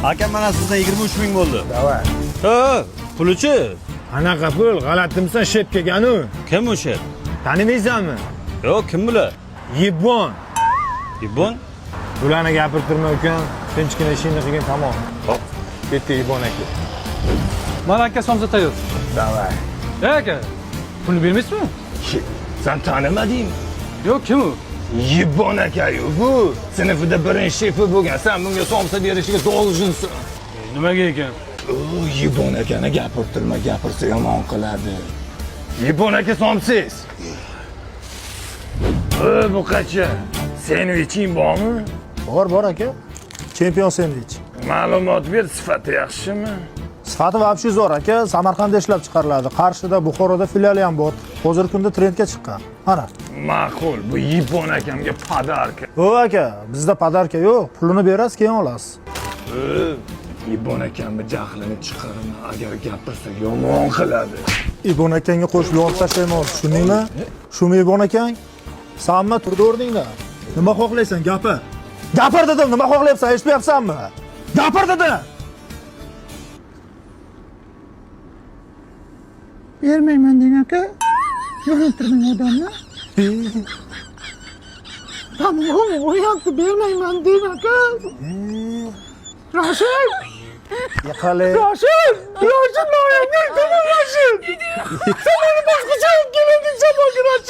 Aka mana sizdan 23 ming bo'ldi. Davay. Ha, pulichi? Qanaqa pul? G'alatimsan, shep kelgan-u. Kim o'sha? Tanimaysanmi? Yo'q, kim bular? Yibon. Ibon? Bularni gapirib turma ukan. Tinchgina ishingni qilgin, tamom. Hop. Ketdi Yibon aka. Mana aka somsa tayyor. Davay. Aka, pulni bermaysizmi? Sen tanimadingmi? Yo'q, kim u? Yibon aka-yu bu. Sinfida birinchi shefi bo'lgan. Sen bunga somsa berishiga dolzhinsan. Nimaga ekan? O, Yibon akani gapirib turma, gapirsa yomon qiladi. Yibon aka somsiz. Bu qacha? Sendviching bormi? Bor aka. Chempion sendvich. Ma'lumot ber, sifati yaxshimi? Sifati вообще zo'r aka. Samarqandda ishlab chiqariladi. Qarshida, Buxoroda filiali ham bor. Hozirgi kunda trendga chiqqan. Mana. Ma'qul, bu Yibon akamga podarka. O aka, bizda podarka yo'q. Pulini berasiz, keyin olasiz. Yibon akamni jahlini chiqarma, agar gapirsa yomon qiladi. Ibon akangga qo'shib yorib tashlayman, tushundingmi? Shumi Ibon akang? Sanmi turdi o'rningda? Nima xohlaysan, gapir. Gapir dedim, nima xohlayapsan, eshitmayapsanmi? Gapir dedim. Bermayman deng aka. Yo'naltirmang odamni. Tamom, o'yapti, bermayman deng aka. Rashid! Yiqilib. Rashid! Rashid, noyangni iltimos Rashid! Sen meni boshqacha olib kelding, Shamoga Rashid!